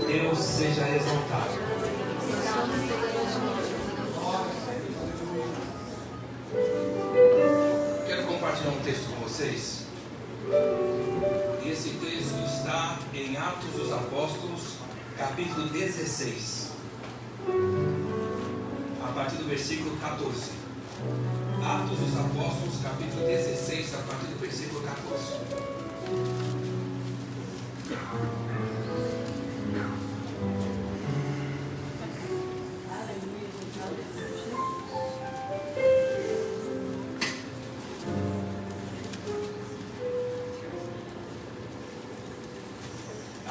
Deus seja exaltado. Quero compartilhar um texto com vocês. E esse texto está em Atos dos Apóstolos, capítulo 16, a partir do versículo 14. Atos dos Apóstolos, capítulo 16, a partir do versículo 14.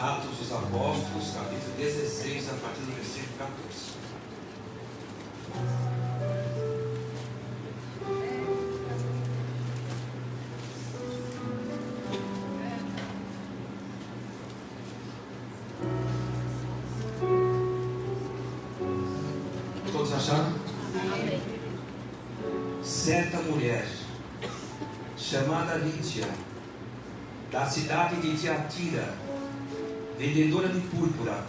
Atos dos Apóstolos, capítulo 16, a partir do versículo 14. Todos acharam? Amém. Certa mulher, chamada Lídia, da cidade de Tiatira, vendedora de púrpura,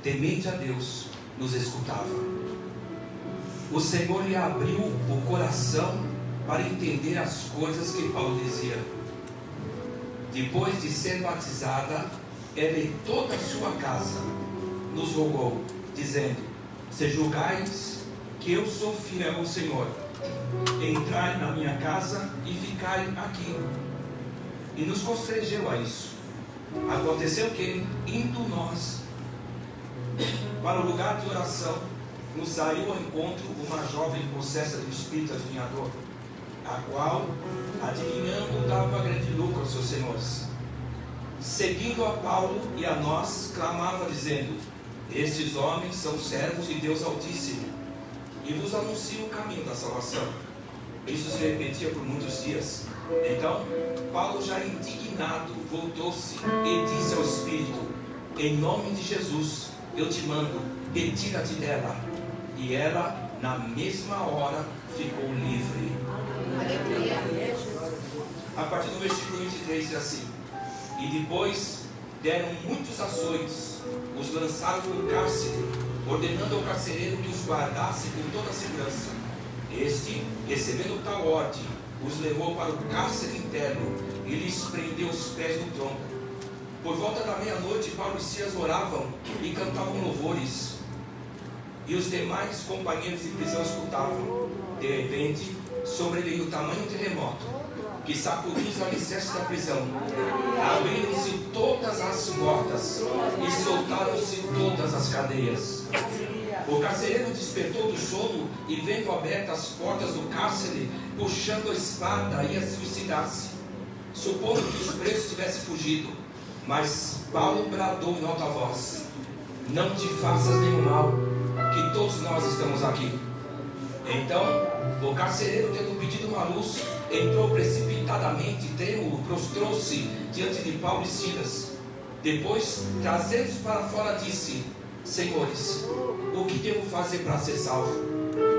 temente a Deus, nos escutava. O Senhor lhe abriu o coração para entender as coisas que Paulo dizia. Depois de ser batizada, ela e toda a sua casa nos rogou, dizendo: se julgais que eu sou fiel ao Senhor, entrai na minha casa e ficai aqui. E nos constrangeu a isso. Aconteceu que, indo nós para o lugar de oração, nos saiu ao encontro uma jovem possessa do espírito adivinhador, a qual, adivinhando, dava grande lucro aos seus senhores. Seguindo a Paulo e a nós, clamava dizendo: estes homens são servos de Deus Altíssimo, e vos anunciam o caminho da salvação. Isso se repetia por muitos dias. Então Paulo, já indignado, voltou-se e disse ao Espírito: em nome de Jesus eu te mando, retira-te dela. E ela, na mesma hora, ficou livre. A partir do versículo 23 diz assim: e depois deram muitos açoites, os lançaram no cárcere, ordenando ao carcereiro que os guardasse com toda a segurança. Este, recebendo tal ordem, os levou para o cárcere interno e lhes prendeu os pés no tronco. Por volta da meia-noite, Paulo e Silas oravam e cantavam louvores, e os demais companheiros de prisão escutavam. De repente, sobreveio o tamanho terremoto que sacudiu os alicerces da prisão. Abriram-se todas as portas e soltaram-se todas as cadeias. O carcereiro despertou do sono e, vendo abertas as portas do cárcere, puxando a espada, ia suicidar-se, supondo que os presos tivessem fugido. Mas Paulo bradou em alta voz: não te faças nenhum mal, que todos nós estamos aqui. Então o carcereiro, tendo pedido uma luz, entrou precipitadamente, trêmulo, prostrou-se diante de Paulo e Silas. Depois, trazendo-os para fora, disse: senhores, o que devo fazer para ser salvo?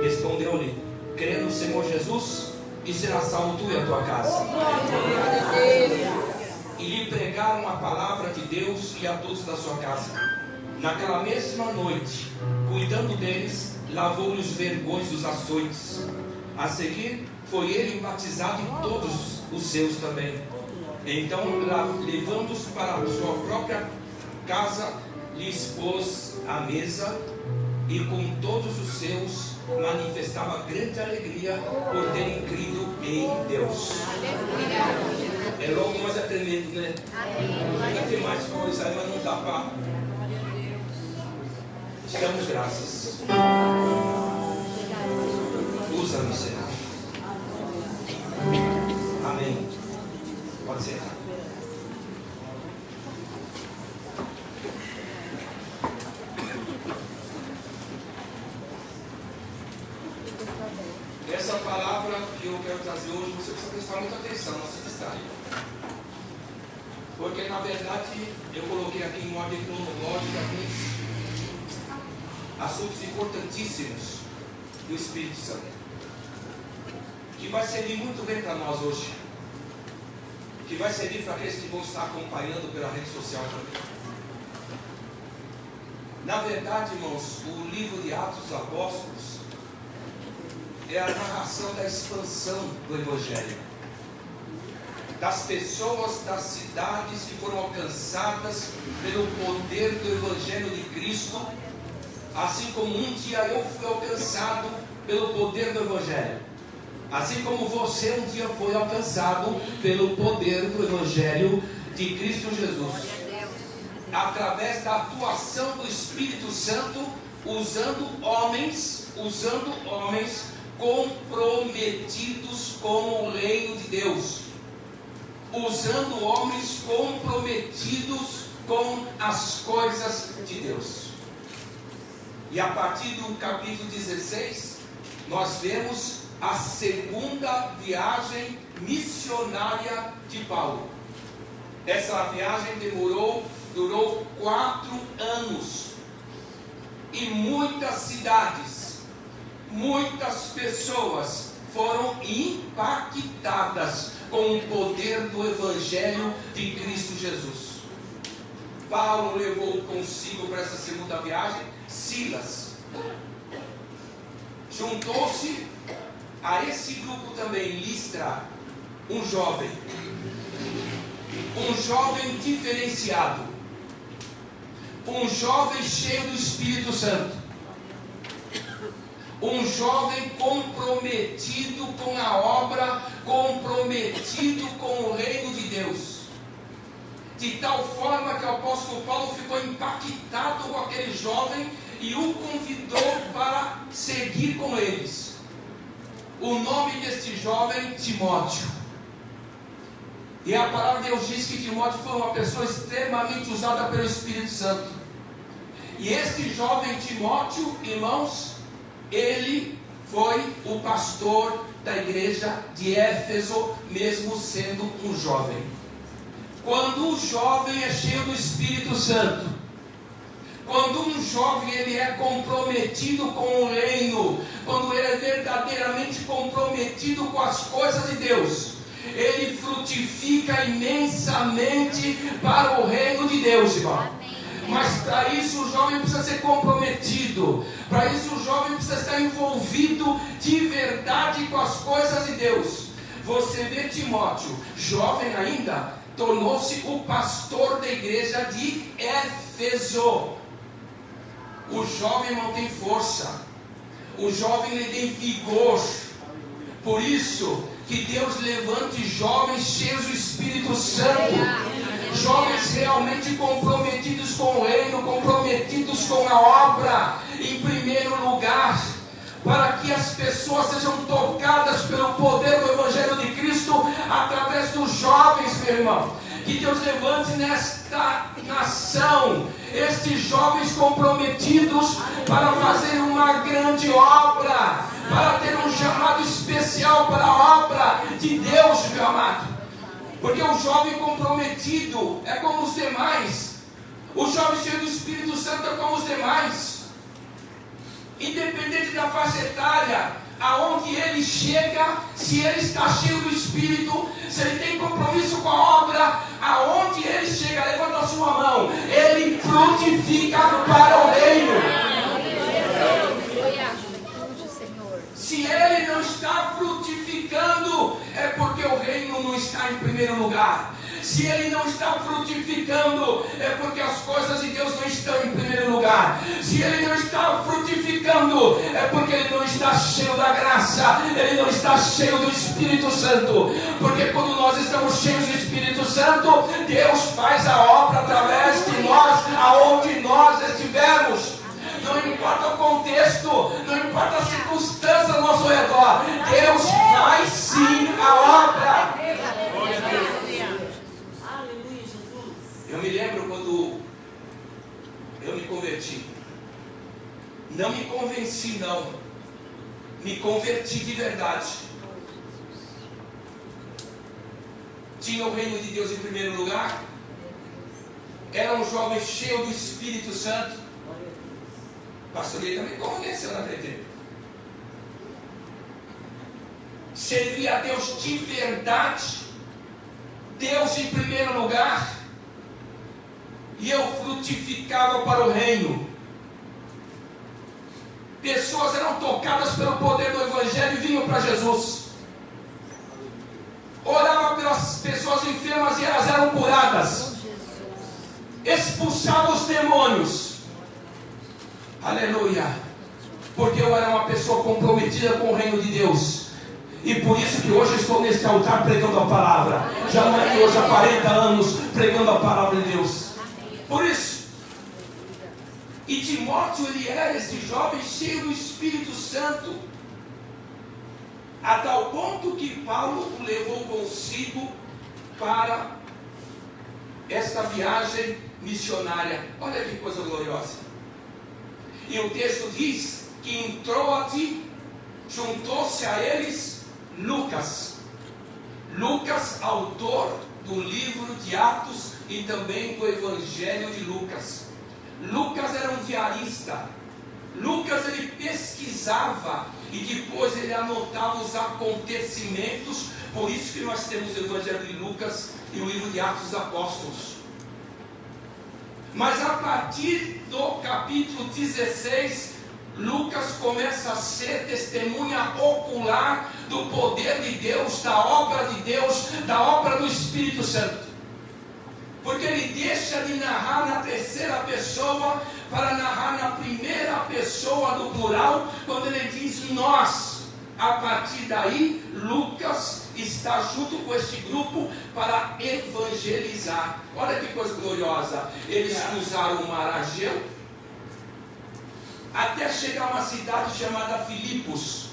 Respondeu-lhe: crê no Senhor Jesus e será salvo tu e a tua casa. E lhe pregaram a palavra de Deus e a todos da sua casa. Naquela mesma noite, cuidando deles, lavou-lhe os vergões dos açoites. A seguir, foi ele batizado e todos os seus também. Então, levando-os para a sua própria casa, lhes pôs a mesa, e com todos os seus manifestava grande alegria por terem crido em Deus. É longo, mas é tremendo, né? Ainda tem mais coisa aí, mas não dá para. Te damos graças. Usa-me, Senhor. Amém. Pode sentar. Essa palavra que eu quero trazer hoje, você precisa prestar muita atenção, não se distraia. Porque na verdade eu coloquei aqui em ordem cronológica alguns assuntos importantíssimos do Espírito Santo, que vai servir muito bem para nós hoje. que vai servir para aqueles que vão estar acompanhando pela rede social também. Na verdade, irmãos, o livro de Atos dos Apóstolos é a narração da expansão do Evangelho, das pessoas, das cidades que foram alcançadas pelo poder do Evangelho de Cristo, assim como um dia eu fui alcançado pelo poder do Evangelho, assim como você um dia foi alcançado pelo poder do Evangelho de Cristo Jesus, através da atuação do Espírito Santo, usando homens comprometidos com o reino de Deus, usando homens comprometidos com as coisas de Deus. E a partir do capítulo 16, nós vemos a segunda viagem missionária de Paulo. Essa viagem durou 4 anos, e muitas cidades, muitas pessoas foram impactadas com o poder do Evangelho de Cristo Jesus. Paulo levou consigo para essa segunda viagem Silas. Juntou-se a esse grupo também Listra, um jovem diferenciado, um jovem cheio do Espírito Santo, um jovem comprometido com a obra, comprometido com o reino de Deus, de tal forma que o apóstolo Paulo ficou impactado com aquele jovem e o convidou para seguir com eles. O nome deste jovem, Timóteo. E a palavra de Deus diz que Timóteo foi uma pessoa extremamente usada pelo Espírito Santo. E este jovem Timóteo, irmãos, ele foi o pastor da igreja de Éfeso, mesmo sendo um jovem. Quando um jovem é cheio do Espírito Santo, quando um jovem ele é comprometido com o reino, quando ele é verdadeiramente comprometido com as coisas de Deus, ele frutifica imensamente para o reino de Deus, irmão. Mas para isso o jovem precisa ser comprometido, para isso o jovem precisa estar envolvido de verdade com as coisas de Deus. Você vê Timóteo, jovem ainda, tornou-se o pastor da igreja de Éfeso. O jovem não tem força, o jovem ele tem vigor. Por isso que Deus levante jovens cheios do Espírito Santo, jovens realmente comprometidos com o reino, comprometidos com a obra, em primeiro lugar, para que as pessoas sejam tocadas pelo poder do Evangelho de Cristo, através dos jovens, meu irmão. Que Deus levante nesta nação estes jovens comprometidos para fazer uma grande obra, para ter um chamado especial para a obra de Deus, meu amado. Porque o jovem comprometido é como os demais, o jovem cheio do Espírito Santo é como os demais, independente da faixa etária, aonde ele chega, se ele está cheio do Espírito, se ele tem compromisso com a obra, aonde ele chega, levanta a sua mão, ele frutifica para o reino. Se ele não está frutificando, é porque o reino não está em primeiro lugar. Se ele não está frutificando, é porque as coisas de Deus não estão em primeiro lugar. Se ele não está frutificando, é porque ele não está cheio da graça, ele não está cheio do Espírito Santo. Porque quando nós estamos cheios do Espírito Santo, Deus faz a obra através de nós, aonde nós estivermos. Não importa o contexto, não importa a circunstância ao nosso redor, Deus faz sim a obra. Eu me lembro quando eu me converti. Não me convenci, não. Me converti de verdade. Tinha o reino de Deus em primeiro lugar. Era um jovem cheio do Espírito Santo. Pastor Ele também convenceu naquele tempo. Servia a Deus de verdade. Deus em primeiro lugar, e eu frutificava para o reino. Pessoas eram tocadas pelo poder do Evangelho e vinham para Jesus. Orava pelas pessoas enfermas e elas eram curadas. Expulsava os demônios. Aleluia. Porque eu era uma pessoa comprometida com o reino de Deus. E por isso que hoje eu estou neste altar pregando a palavra. Já não é que hoje há 40 anos pregando a palavra de Deus. Por isso. E Timóteo, ele era esse jovem cheio do Espírito Santo, a tal ponto que Paulo o levou consigo para esta viagem missionária. Olha que coisa gloriosa. E o texto diz que em Troade juntou-se a eles Lucas. Lucas, autor do livro de Atos e também do Evangelho de Lucas. Lucas era um diarista. Lucas, ele pesquisava e depois ele anotava os acontecimentos. Por isso que nós temos o Evangelho de Lucas e o livro de Atos dos Apóstolos. Mas a partir do capítulo 16, Lucas começa a ser testemunha ocular do poder de Deus, da obra de Deus, da obra do Espírito Santo. Porque ele deixa de narrar na terceira pessoa para narrar na primeira pessoa do plural, quando ele diz nós. A partir daí, Lucas está junto com este grupo para evangelizar. Olha que coisa gloriosa. Eles cruzaram o mar Egeu até chegar a uma cidade chamada Filipos,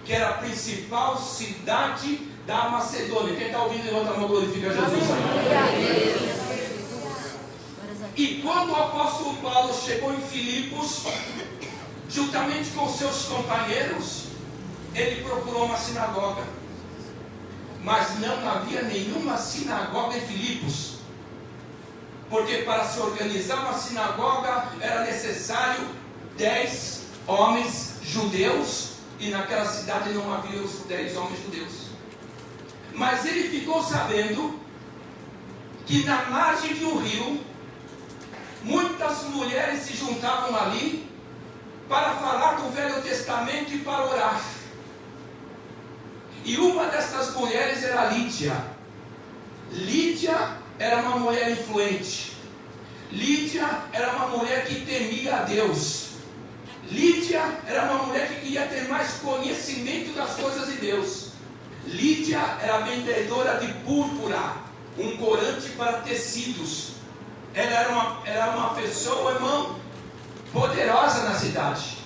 que era a principal cidade da Macedônia. Quem está ouvindo, levanta a mão, glorifica Jesus. E quando o apóstolo Paulo chegou em Filipos, juntamente com seus companheiros, ele procurou uma sinagoga. Mas não havia nenhuma sinagoga em Filipos, porque para se organizar uma sinagoga era necessário 10 homens judeus, e naquela cidade não havia os 10 homens judeus. Mas ele ficou sabendo que na margem de um rio, muitas mulheres se juntavam ali para falar do Velho Testamento e para orar. E uma dessas mulheres era Lídia. Lídia era uma mulher influente. Lídia era uma mulher que temia a Deus. Lídia era uma mulher que queria ter mais conhecimento das coisas de Deus. Lídia era vendedora de púrpura, um corante para tecidos. Ela era uma pessoa, irmão, poderosa na cidade,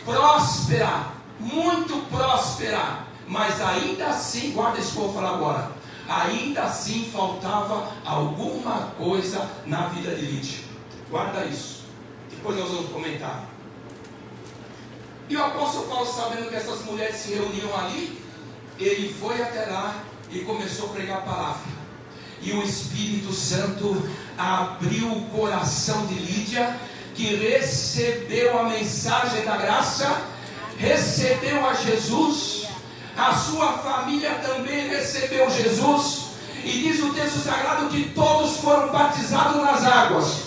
próspera, muito próspera, mas ainda assim, guarda isso que eu vou falar agora, ainda assim faltava alguma coisa na vida de Lídia. Guarda isso, depois nós vamos comentar. E o apóstolo Paulo, sabendo que essas mulheres se reuniam ali, ele foi até lá e começou a pregar a palavra. E o Espírito Santo abriu o coração de Lídia, que recebeu a mensagem da graça, recebeu a Jesus, a sua família também recebeu Jesus, e diz o texto sagrado que todos foram batizados nas águas,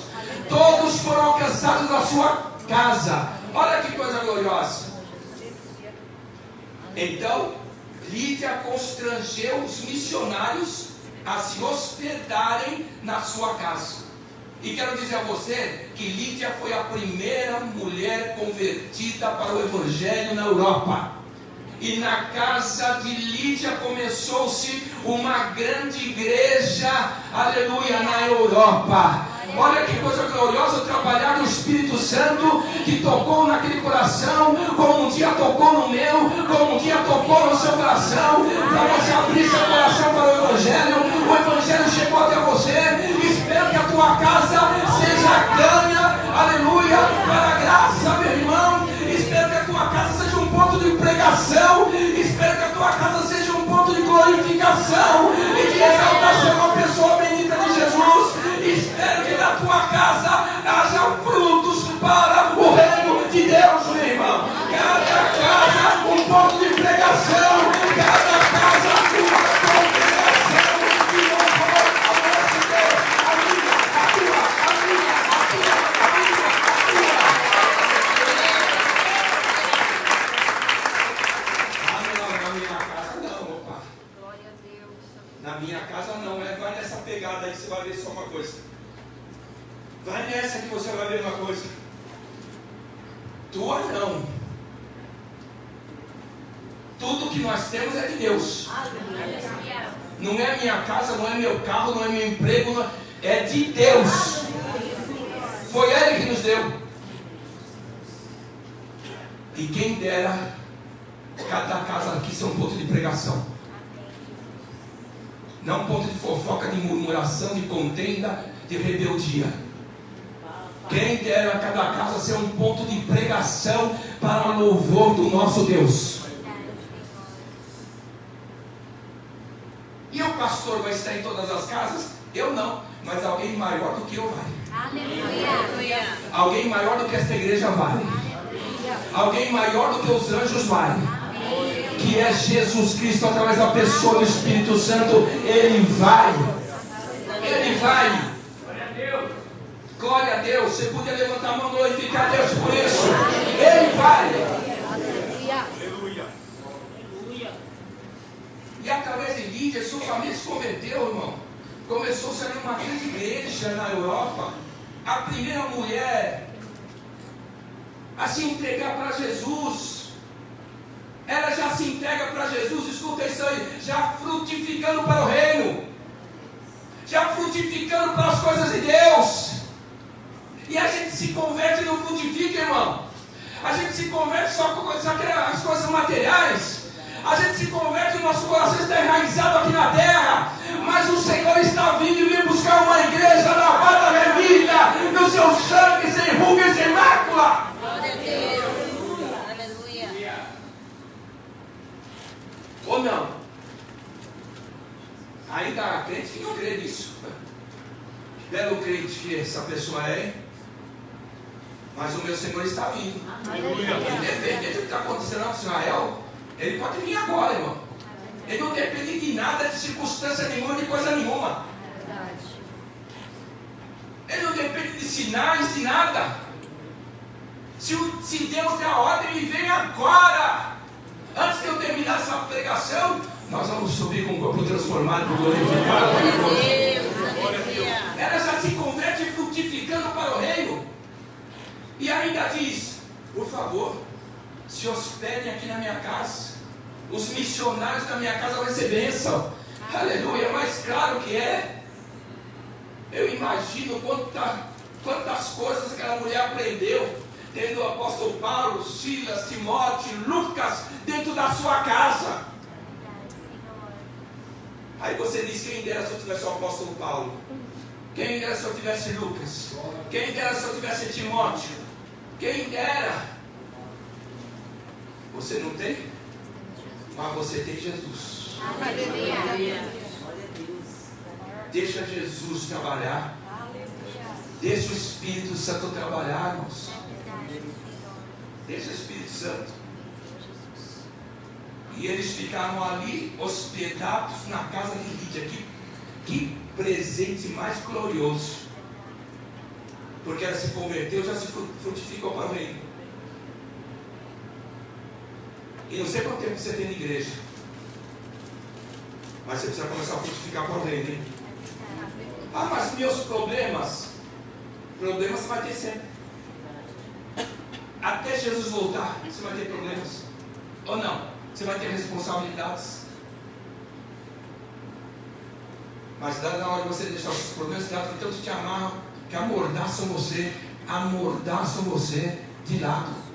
todos foram alcançados na sua casa. Olha que coisa gloriosa. Então Lídia constrangeu os missionários a se hospedarem na sua casa. E quero dizer a você que Lídia foi a primeira mulher convertida para o Evangelho na Europa. E na casa de Lídia começou-se uma grande igreja, aleluia, na Europa. Olha que coisa gloriosa, trabalhar no Espírito Santo, que tocou naquele coração, como um dia tocou no meu, como um dia tocou no seu coração, para você abrir seu coração para o Evangelho chegou até você. Espero que a tua casa seja ganha, aleluia, para a graça, meu irmão. Espero que a tua casa seja um ponto de pregação, espero que a tua casa seja um ponto de glorificação e de exaltação a uma pessoa bendita de Jesus. Espero que na tua casa haja frutos para o reino de Deus, meu irmão. Cada casa um ponto de pregação, cada casa uma congregação de vai ver só uma coisa. Vai nessa que você vai ver uma coisa. Tua não. Tudo que nós temos é de Deus. Não é minha casa, não é meu carro, não é meu emprego, é de Deus. Foi Ele que nos deu. E quem dera cada casa aqui ser um ponto de pregação. Não um ponto de fofoca, de murmuração, de contenda, de rebeldia. Quem dera cada casa ser um ponto de pregação para louvor do nosso Deus. E o pastor vai estar em todas as casas? Eu não, mas alguém maior do que eu vai. Aleluia. Alguém maior do que esta igreja vai. Alguém maior do que os anjos vai. Que é Jesus Cristo, através da pessoa do Espírito Santo. Ele vai. Ele vai. Glória a Deus. Você podia levantar a mão e glorificar a Deus por isso. Ele vai. Aleluia. E através de Lídia, sua família se converteu, irmão. Começou a ser uma grande igreja na Europa. A primeira mulher a se entregar para Jesus. Ela já se entrega para Jesus, escuta isso aí, já frutificando para o reino, já frutificando para as coisas de Deus. E a gente se converte e não frutifica, irmão. A gente se converte só com as coisas materiais. A gente se converte e o nosso coração está enraizado aqui na terra. Mas o Senhor está vindo e vem buscar uma igreja lavada, remida, no seu sangue, sem ruga e sem mácula. Glória a Deus. Ou não? Ainda há crente que não crê nisso. Belo crente que essa pessoa é, mas o meu Senhor está vindo. Independente do que está acontecendo em Israel, Ele pode vir agora, irmão. Ele não depende de nada, de circunstância nenhuma, de coisa nenhuma. Ele não depende de sinais, de nada. Se Deus der a ordem, Ele vem agora. Antes de eu terminar essa pregação, nós vamos subir com o corpo transformado para glorificar. Ela já se converte frutificando para o reino. E ainda diz: por favor, se hospedem aqui na minha casa. Os missionários da minha casa vão receber bênção. Aleluia, mas claro que é. Eu imagino quantas coisas aquela mulher aprendeu, tendo o apóstolo Paulo, Silas, Timóteo, Lucas dentro da sua casa. Aí você diz: quem dera se eu tivesse o apóstolo Paulo, quem dera se eu tivesse Lucas, quem dera se eu tivesse Timóteo, quem dera. Você não tem? Mas você tem Jesus. Deixa Jesus trabalhar. Deixa o Espírito Santo trabalhar, irmãos. Deixa o Espírito Santo. E eles ficaram ali hospedados na casa de Lídia. Que presente mais glorioso. Porque ela se converteu, já se frutificou para o reino. E não sei quanto tempo você tem na igreja, mas você precisa começar a frutificar para o reino, hein? Ah, mas meus problemas você vai ter sempre. Até Jesus voltar, você vai ter problemas. Ou não? Você vai ter responsabilidades. Mas dá na hora de você deixar os seus problemas, dá tanto te amarram, que amordaçam você de lado,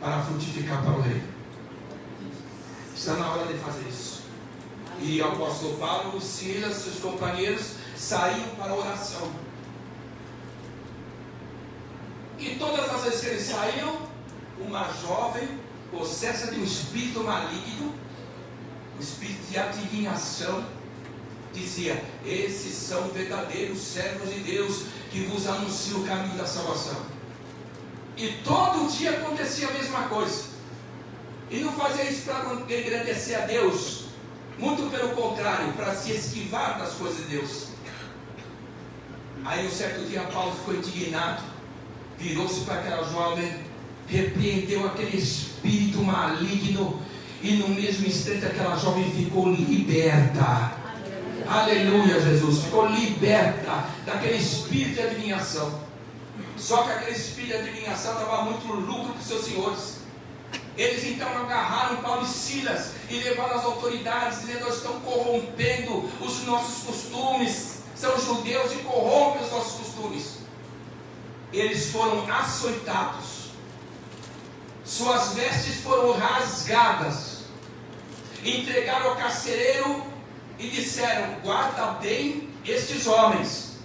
para frutificar para o reino. Está na hora de fazer isso. E o apóstolo Paulo, Silas, seus companheiros saíram para a oração. E todas as vezes que eles saíram, uma jovem possessa de um espírito maligno, um espírito de adivinhação, dizia: esses são verdadeiros servos de Deus, que vos anunciam o caminho da salvação. E todo dia acontecia a mesma coisa. E não fazia isso para engrandecer a Deus, muito pelo contrário, para se esquivar das coisas de Deus. Aí um certo dia Paulo ficou indignado, virou-se para aquela jovem, repreendeu aquele espírito maligno, e no mesmo instante aquela jovem ficou liberta. Aleluia, Jesus. Ficou liberta daquele espírito de adivinhação. Só que aquele espírito de adivinhação dava muito lucro para os seus senhores. Eles então agarraram Paulo e Silas e levaram as autoridades, dizendo: nós estamos corrompendo os nossos costumes. São judeus e corrompem os nossos costumes. Eles foram açoitados, suas vestes foram rasgadas, entregaram ao carcereiro e disseram: guarda bem estes homens.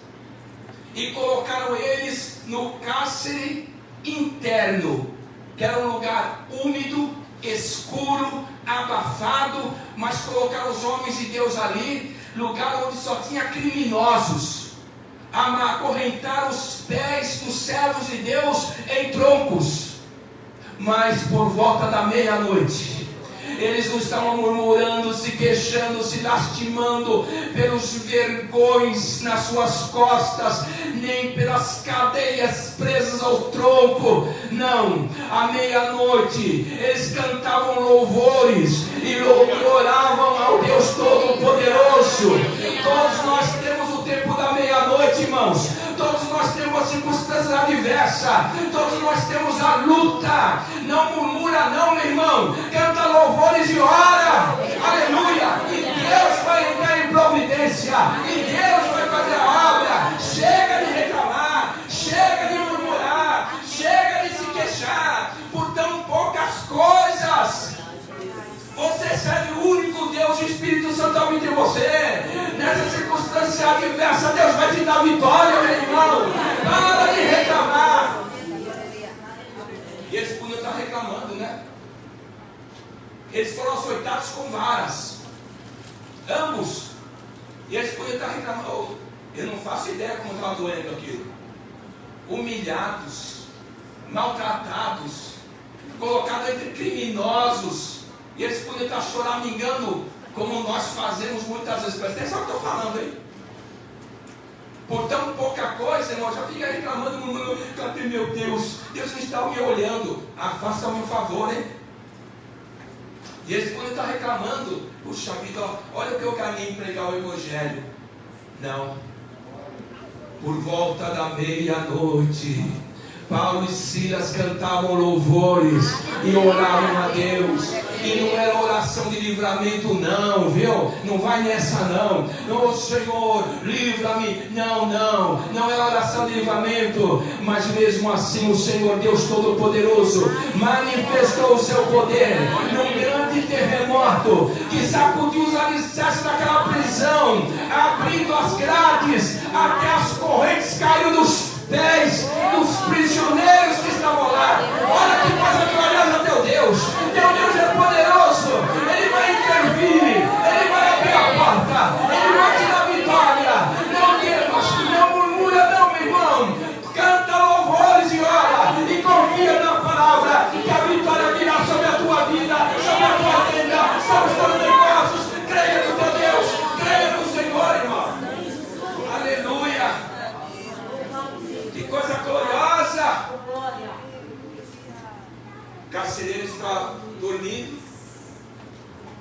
E colocaram eles no cárcere interno, que era um lugar úmido, escuro, abafado, mas colocaram os homens de Deus ali, lugar onde só tinha criminosos. Acorrentaram os pés dos servos de Deus em troncos. Mas por volta da meia-noite, eles não estavam murmurando, se queixando, se lastimando pelos vergões nas suas costas, nem pelas cadeias presas ao tronco. Não, à meia-noite eles cantavam louvores e oravam ao Deus Todo-Poderoso. Todos nós temos o tempo da meia-noite, irmãos. Todos nós temos circunstâncias adversas. Todos nós temos a luta. Não murmura não, meu irmão. Canta louvores e ora. Aleluia. E Deus vai entrar em providência. E Deus vai fazer a obra. Chega de reclamar. Chega de murmurar. Chega de se queixar por tão poucas coisas. Você serve o único Deus, o Espírito Santo habita em você. Nessa circunstância adversa, Deus vai te dar vitória, meu irmão. Para de reclamar. E eles podiam estar reclamando, né? Eles foram açoitados com varas, ambos. E eles podiam estar reclamando. Eu não faço ideia como estava doendo aquilo. Humilhados, maltratados, colocados entre criminosos. E eles podiam estar choramingando, como nós fazemos muitas vezes. Presta atenção no que eu estou falando aí. Por tão pouca coisa, irmão, já fica reclamando, murmurando: cadê meu Deus? Deus não está me olhando. Faça-me um favor, hein? E eles podem estar reclamando: puxa vida, olha o que eu ganhei em pregar o Evangelho. Não. Por volta da meia-noite, Paulo e Silas cantavam louvores e oravam a Deus. E não era oração de livramento não, viu? Não vai nessa não. Não, Senhor, livra-me. Não é oração de livramento. Mas mesmo assim o Senhor Deus Todo-Poderoso manifestou o seu poder num grande terremoto que sacudiu os alicerces daquela prisão, abrindo as grades até as correntes caíram dos pés dos prisioneiros que estavam lá. Olha que coisa gloriosa, teu Deus. Teu Deus é poderoso. Ele vai intervir. Ele vai abrir a porta. Ele vai te dar vitória. Não temas, não murmura não, meu irmão. Canta louvores e ora. E confia na palavra, que a vitória virá sobre a tua vida, sobre a tua tenda, sobre os teus negócios. Creia no teu Deus. Creia no Senhor, irmão. Aleluia. Que coisa gloriosa! O carcereiro estava dormindo,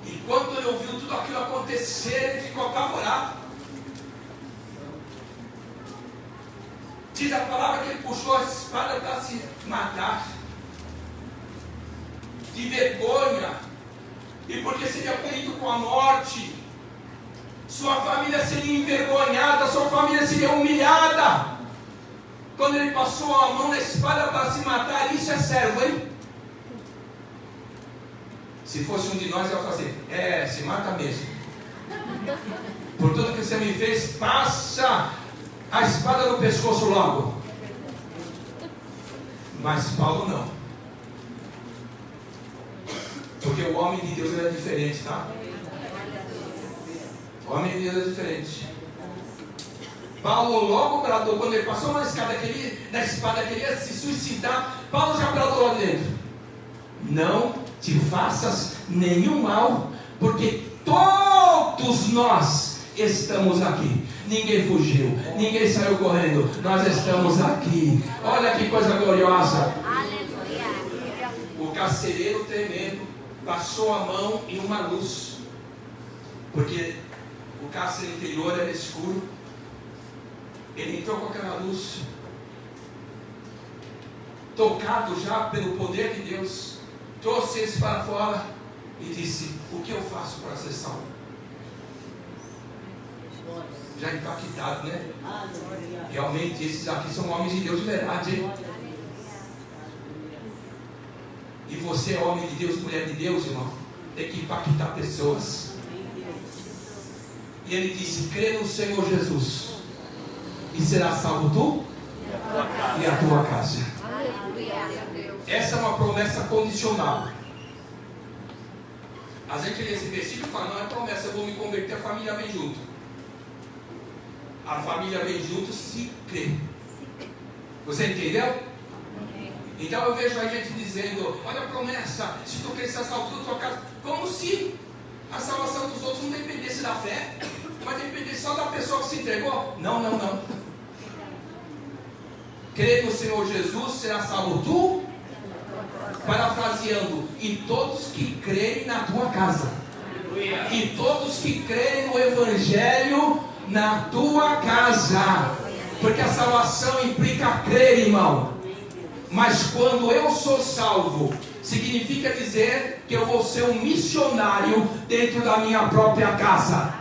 e quando ele ouviu tudo aquilo acontecer, ele ficou apavorado. Diz a palavra que ele puxou a espada para se matar, de vergonha, e porque seria punido com a morte. Sua família seria envergonhada, sua família seria humilhada. Quando ele passou a mão na espada para se matar, isso é servo, hein? Se fosse um de nós, eu ia fazer: se mata mesmo. Por tudo que você me fez, passa a espada no pescoço logo. Mas Paulo não. Porque o homem de Deus era diferente, tá? O homem de Deus é diferente. Paulo logo bradou, quando ele passou na espada, queria se suicidar. Paulo já bradou lá dentro: não te faças nenhum mal, porque todos nós estamos aqui. Ninguém fugiu, ninguém saiu correndo, nós estamos aqui. Olha que coisa gloriosa. O carcereiro tremendo passou a mão em uma luz, porque O cárcere interior era escuro. Ele entrou com aquela luz, tocado já pelo poder de Deus, trouxe eles para fora e disse: o que eu faço para ser salvo? Já impactado, né? Realmente esses aqui são homens de Deus de verdade, hein? E você é homem de Deus, mulher de Deus, irmão, tem que impactar pessoas. E ele disse: crê no Senhor Jesus e será salvo tu e a tua casa. Essa é uma promessa condicional. Às vezes esse versículo fala: não é promessa, eu vou me converter, a família vem junto. A família vem junto se crê. Você entendeu? Então eu vejo a gente dizendo: olha a promessa, se tu crer, será salvo tu, tua casa. Como se a salvação dos outros não dependesse da fé, mas dependesse só da pessoa que se entregou. Não, não, não. Crê no Senhor Jesus, será salvo tu. Parafraseando: e todos que crerem na tua casa, e todos que crerem no Evangelho na tua casa, porque a salvação implica crer, irmão. Mas quando eu sou salvo, significa dizer que eu vou ser um missionário dentro da minha própria casa.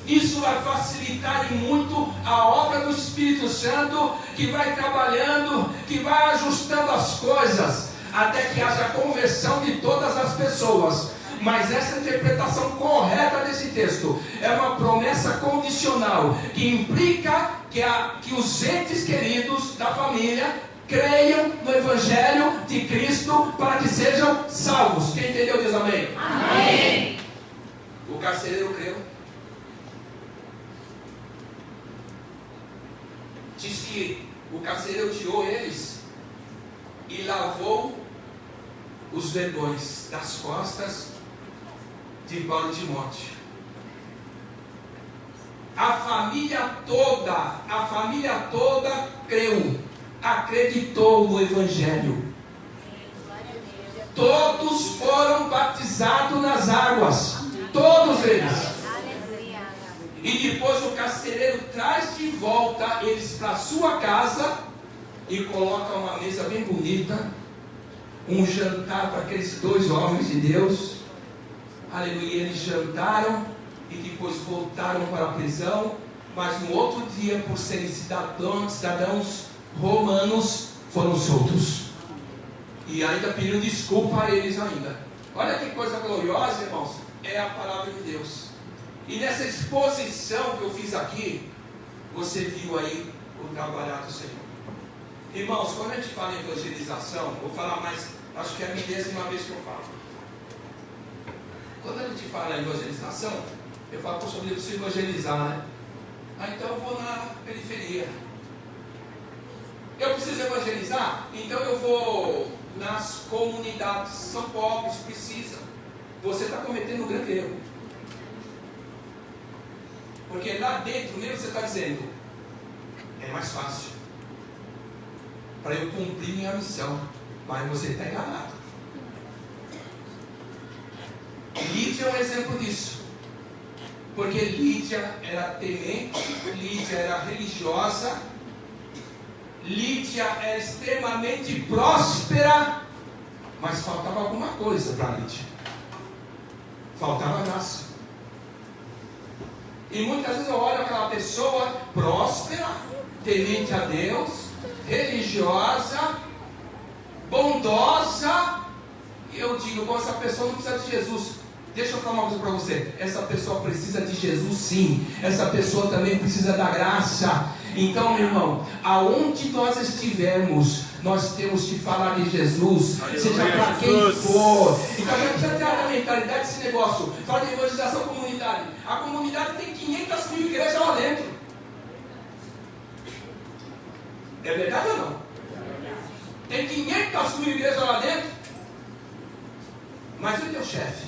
Isso vai facilitar e muito a obra do Espírito Santo, que vai trabalhando, que vai ajustando as coisas, até que haja conversão de todas as pessoas. Mas essa interpretação correta desse texto é uma promessa condicional, que implica que os entes queridos da família creiam no Evangelho de Cristo para que sejam salvos. Quem entendeu diz amém? Amém. O carcereiro creu. Diz que o carcereiro tirou eles e lavou os vergões das costas de Paulo e Timóteo. A família toda creu, acreditou no Evangelho. Todos foram batizados nas águas, todos eles. E depois o carcereiro traz de volta eles para sua casa e coloca uma mesa bem bonita, um jantar para aqueles dois homens de Deus. Aleluia. Eles jantaram e depois voltaram para a prisão, mas no outro dia, por serem cidadãos romanos, foram soltos. E ainda pediram desculpa a eles ainda. Olha que coisa gloriosa, irmãos. É a palavra de Deus. E nessa exposição que eu fiz aqui, você viu aí o trabalhar do Senhor. Irmãos, quando a gente fala em evangelização, vou falar mais, acho que é a 10ª vez que eu falo. Quando a gente fala em evangelização, eu falo: poxa, eu preciso evangelizar, né? Então eu vou na periferia. Eu preciso evangelizar, então eu vou nas comunidades. São pobres, precisam. Você está cometendo um grande erro. Porque lá dentro mesmo você está dizendo: é mais fácil para eu cumprir minha missão. Mas você está enganado. Lídia é um exemplo disso. Porque Lídia era temente, Lídia era religiosa, Lídia era extremamente próspera, mas faltava alguma coisa para Lídia. Faltava graça. E muitas vezes eu olho aquela pessoa próspera, temente a Deus, religiosa, bondosa, e eu digo: bom, essa pessoa não precisa de Jesus. Deixa eu falar uma coisa para você: essa pessoa precisa de Jesus, sim. Essa pessoa também precisa da graça. Então, meu irmão, aonde nós estivermos, nós temos que falar de Jesus, seja para quem for. Então não precisa ter a mentalidade desse negócio. Fala de evangelização comunidade. A comunidade tem 500 mil igrejas lá dentro. É verdade ou não? Tem 500 mil igrejas lá dentro. Mas e o teu chefe?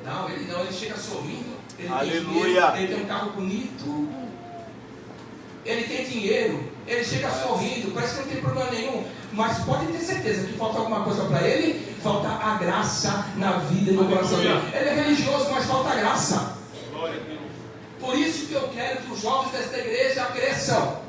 Não, ele chega sorrindo, ele tem dinheiro, ele tem um carro bonito, ele tem dinheiro, ele chega sorrindo, parece que não tem problema nenhum, mas pode ter certeza que falta alguma coisa para ele, falta a graça na vida e no coração dele. Ele é religioso, mas falta a graça. Por isso que eu quero que os jovens desta igreja cresçam.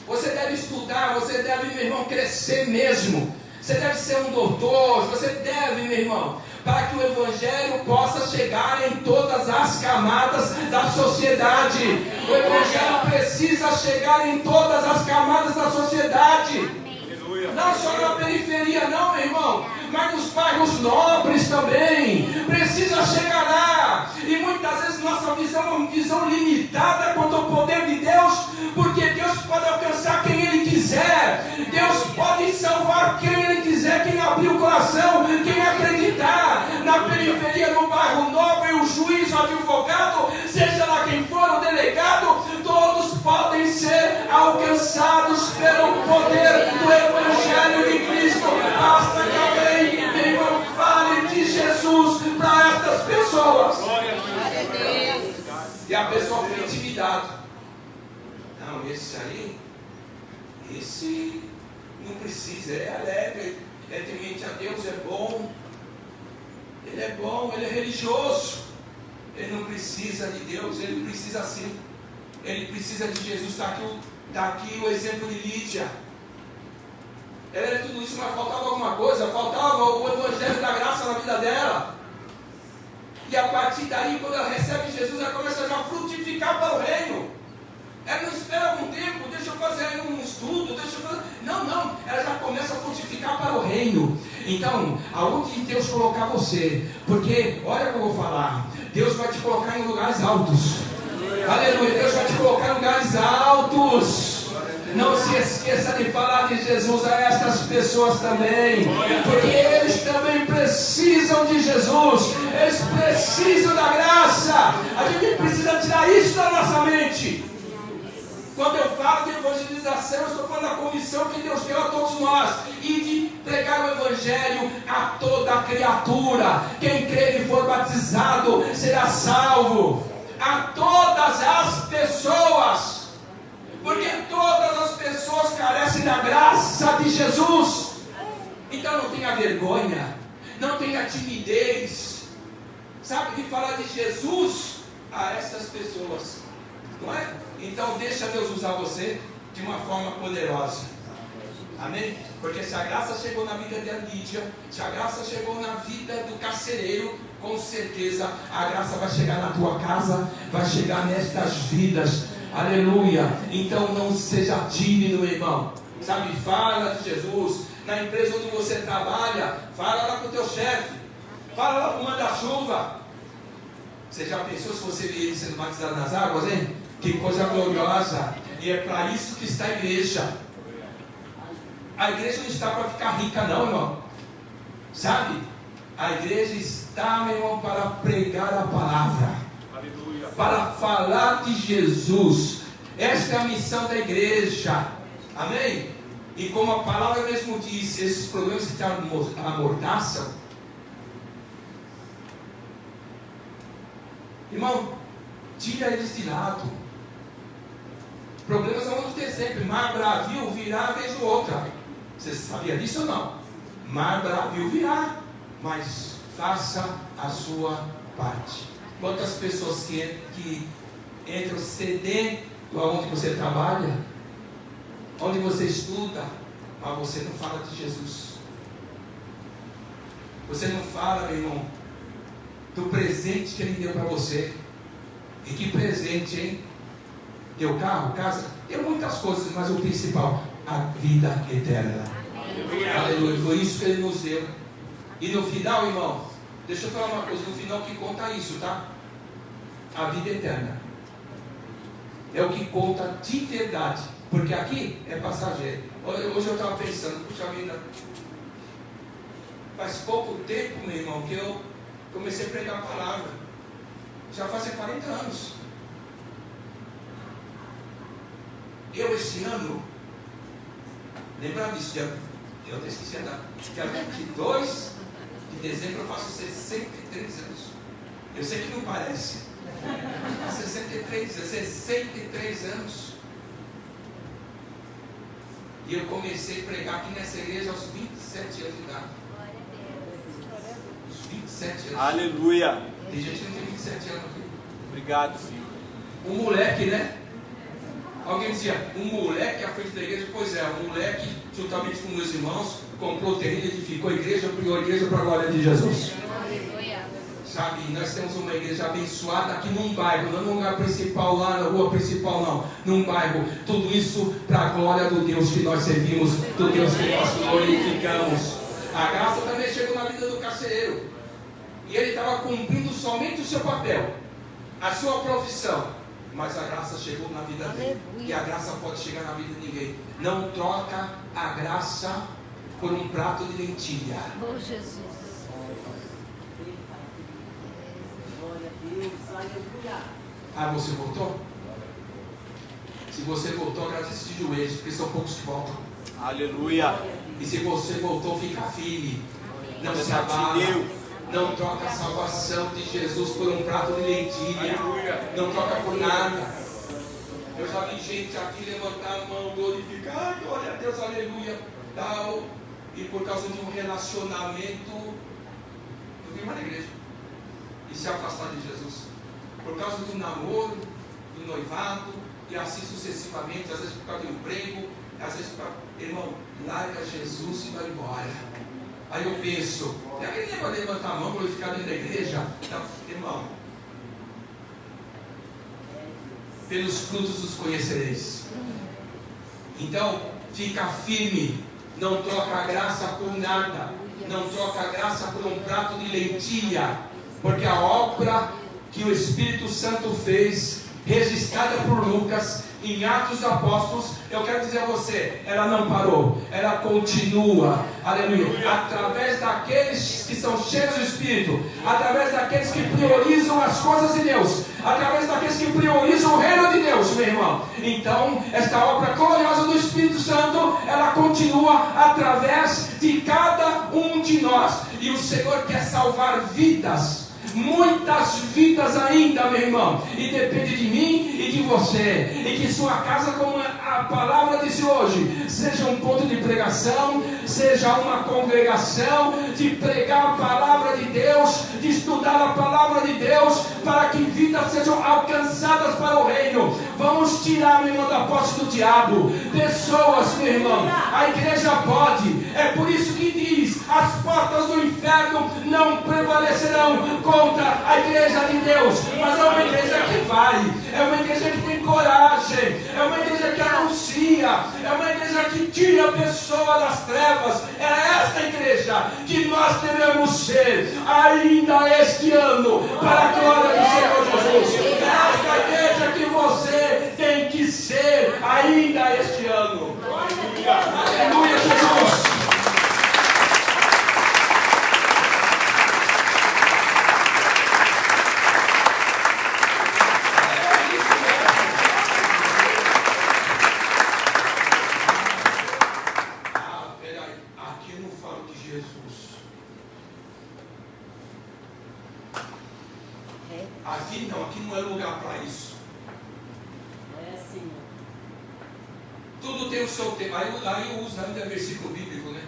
Você deve estudar, você deve, meu irmão, crescer mesmo. Você deve ser um doutor, você deve, meu irmão, para que o Evangelho possa chegar em todas as camadas da sociedade. O Evangelho precisa chegar em todas as camadas da sociedade. Não só na periferia não, meu irmão, mas nos bairros nobres também. Precisa chegar lá. E muitas vezes nossa visão é uma visão limitada quanto ao poder de Deus, porque Deus pode alcançar quem Ele quiser. Deus pode salvar quem Ele quiser, quem abrir o coração, quem acreditar. Na periferia, no bairro nobre, o juiz, o advogado, seja lá quem for, o delegado, todos podem ser alcançados pelo poder do Evangelho de Cristo. Basta que alguém, meu irmão, fale de Jesus para estas pessoas. E a pessoa foi intimidada. Não, esse aí, esse não precisa, ele é alegre, é temente a Deus, é bom. Ele é bom, ele é religioso. Ele não precisa de Deus, ele precisa sim. Ele precisa de Jesus. Está aqui o exemplo de Lídia. Ela era tudo isso, mas faltava alguma coisa. Faltava o Evangelho da graça na vida dela. E a partir daí, quando ela recebe Jesus, ela começa já a frutificar para o reino. Ela não espera algum tempo, deixa eu fazer aí um estudo, deixa eu fazer... Não, ela já começa a frutificar para o reino. Então, aonde Deus colocar você, porque, olha o que eu vou falar, Deus vai te colocar em lugares altos. Aleluia, Deus vai te colocar em lugares altos. Não se esqueça de falar de Jesus a estas pessoas também, porque eles também precisam de Jesus, eles precisam da graça. A gente precisa tirar isso da nossa mente. Quando eu falo de evangelização, eu estou falando da comissão que Deus deu a todos nós, e de pregar o Evangelho a toda criatura. Quem crer e for batizado será salvo. A todas as pessoas, porque todas as pessoas carecem da graça de Jesus. Então não tenha vergonha, não tenha timidez, sabe, de falar de Jesus a essas pessoas, não é? Então deixa Deus usar você de uma forma poderosa. Amém? Porque se a graça chegou na vida de Lídia, se a graça chegou na vida do carcereiro, com certeza a graça vai chegar na tua casa, vai chegar nestas vidas. Aleluia. Então não seja tímido, meu irmão. Sabe, fala de Jesus. Na empresa onde você trabalha, fala lá com o teu chefe, fala lá com o manda-chuva. Você já pensou se você vê ele sendo batizado nas águas, hein? Que coisa gloriosa. E é para isso que está a igreja. A igreja não está para ficar rica não, irmão. Sabe? A igreja está, meu irmão, para pregar a palavra. Aleluia. Para falar de Jesus. Esta é a missão da igreja. Amém? E como a palavra mesmo disse, esses problemas que te amordaçam, irmão, tira eles de lado. Problemas vamos ter sempre. Mar bravio virá vez ou outra. Você sabia disso ou não? Mar bravio virá, mas faça a sua parte. Quantas pessoas que entram sedento aonde você trabalha, onde você estuda, mas você não fala de Jesus. Você não fala, meu irmão, do presente que Ele deu para você. E que presente, hein? Deu carro, casa, deu muitas coisas, mas o principal, a vida eterna. Aleluia. Foi isso que Ele nos deu. E no final, irmão, deixa eu falar uma coisa, no final que conta isso, tá? A vida eterna é o que conta de verdade, porque aqui é passageiro. Hoje eu estava pensando, puxa vida, faz pouco tempo, meu irmão, que eu comecei a pregar a palavra. Já fazem 40 anos. Eu esse ano, lembrando disso, eu até esqueci a data, dia 22 de dezembro eu faço 63 anos. Eu sei que não parece, 63 anos. E eu comecei a pregar aqui nessa igreja aos 27 anos de idade. Os 27 anos. Aleluia. Tem gente que não tem 27 anos aqui. Obrigado, Senhor. Um moleque, né? Alguém dizia, um moleque à frente da igreja. Pois é, um moleque, juntamente com meus irmãos, comprou o terreno, edificou a igreja, criou a igreja para a glória de Jesus. Sabe, nós temos uma igreja abençoada aqui num bairro, não num lugar principal, lá na rua principal, não. Num bairro. Tudo isso para a glória do Deus que nós servimos, do Deus que nós glorificamos. A graça também chegou na vida do carcereiro. E ele estava cumprindo somente o seu papel, a sua profissão. Mas a graça chegou na vida dele. E a graça pode chegar na vida de ninguém. Não troca a graça por um prato de lentilha. Oh, Jesus. Ah, você voltou? Se você voltou, agradeça de joelhos, porque são poucos que voltam. Aleluia. E se você voltou, fica firme. Não se abala. Não troca a salvação de Jesus por um prato de lentilha. Não troca por nada. Eu já vi gente aqui levantar a mão, glorificar, glória a Deus, aleluia, tal. E por causa de um relacionamento, eu vim para a igreja e se afastar de Jesus. Por causa do namoro, do noivado, e assim sucessivamente, às vezes por causa do emprego, às vezes para... Irmão, larga Jesus e vai embora. Aí eu penso, e aquele negócio de levantar a mão, glorificar dentro da igreja? Não, irmão, pelos frutos os conhecereis. Então, fica firme, não troca a graça por nada, não troca a graça por um prato de lentilha, porque a obra que o Espírito Santo fez, registrada por Lucas em Atos dos Apóstolos, eu quero dizer a você, ela não parou, ela continua, aleluia, através daqueles que são cheios do Espírito, através daqueles que priorizam as coisas de Deus, através daqueles que priorizam o reino de Deus, meu irmão. Então, esta obra gloriosa do Espírito Santo, ela continua através de cada um de nós, e o Senhor quer salvar vidas, muitas vidas ainda, meu irmão, e depende de mim e de você, e que sua casa, como a palavra disse hoje, seja um ponto de pregação, seja uma congregação de pregar a palavra de Deus, de estudar a palavra de Deus, para que vidas sejam alcançadas para o reino. Vamos tirar, meu irmão, da posse do diabo pessoas, meu irmão. A igreja pode, é por isso que diz, as portas do inferno não prevalecerão contra a igreja de Deus. Mas é uma igreja que vai, é uma igreja que tem coragem, é uma igreja que anuncia, é uma igreja que tira a pessoa das trevas. É esta igreja que nós devemos ser ainda este ano, para a glória do Senhor Jesus. É esta igreja que você tem que ser ainda este ano. Aleluia, Jesus. Aqui não é lugar para isso. É assim. Tudo tem o seu tempo. Aí eu uso ainda versículo bíblico, né?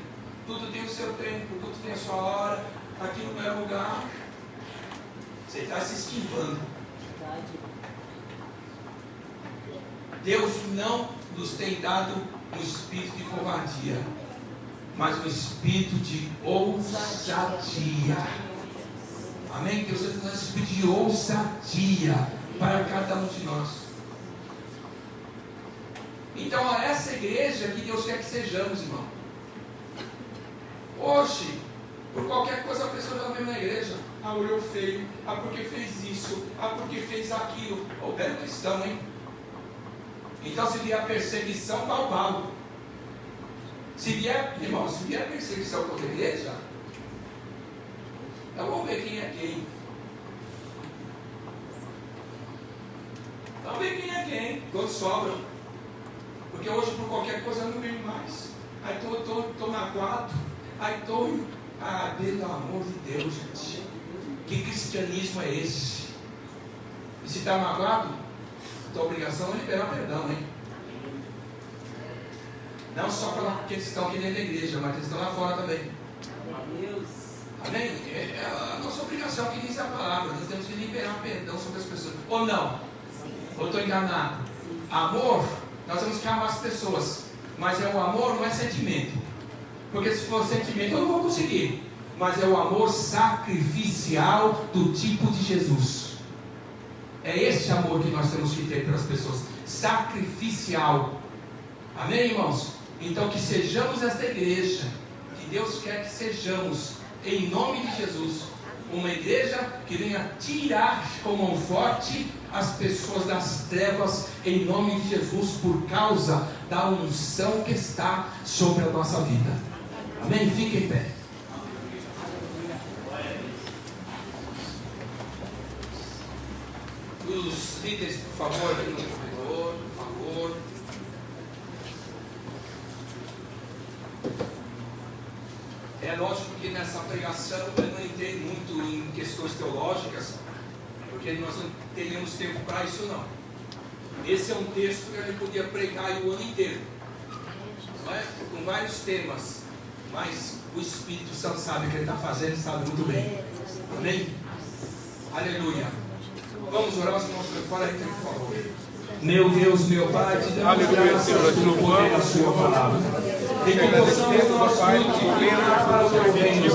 Tudo tem o seu tempo, tudo tem a sua hora. Aqui não é lugar. Você está se esquivando. Deus não nos tem dado um espírito de covardia, mas um espírito de ousadia. Amém? Deus está dando esse espírito de ousadia para cada um de nós. Então, é essa igreja que Deus quer que sejamos, irmão. Hoje, por qualquer coisa a pessoa já vem na igreja. Ah, olhou feio. Ah, porque fez isso. Ah, porque fez aquilo. Ô, belo cristão, hein? Então, se vier perseguição, dá o balo. Se vier, irmão, se vier perseguição contra a igreja, então vamos ver quem é quem. Vamos ver quem é quem. Quantos sobram. Porque hoje, por qualquer coisa, eu não venho mais. Aí estou magoado. Aí estou... Ah, pelo amor de Deus, gente. Que cristianismo é esse? E se está magoado, tua obrigação é liberar perdão, hein? Não só para aqueles que estão aqui dentro da igreja, mas que estão lá fora também. Amém? É a nossa obrigação que diz a palavra. Nós temos que liberar perdão sobre as pessoas. Ou não? Ou estou enganado? Amor, nós temos que amar as pessoas. Mas é o amor, não é sentimento. Porque se for sentimento eu não vou conseguir. Mas é o amor sacrificial do tipo de Jesus. É esse amor que nós temos que ter pelas pessoas. Sacrificial. Amém, irmãos? Então que sejamos esta igreja que Deus quer que sejamos, em nome de Jesus. Uma igreja que venha tirar com mão forte as pessoas das trevas, em nome de Jesus, por causa da unção que está sobre a nossa vida. Amém? Fique em pé. Os líderes, por favor, por favor. É lógico que nessa pregação eu não entrei muito em questões teológicas, porque nós não teríamos tempo para isso não. Esse é um texto que a gente podia pregar o ano inteiro, não é? Com vários temas, mas o Espírito Santo sabe o que ele está fazendo e sabe muito bem. Amém? Aleluia. Vamos orar, os irmãos para fora, por favor. Meu Deus, meu Pai, te damos graças pelo poder da sua palavra. E que possamos nós frutificar para o teu reino.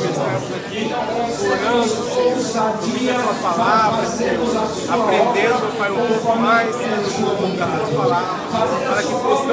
E não possamos ousadia para fazermos a sua obra, aprendendo, Pai, um pouco mais a sua vontade. para que possamos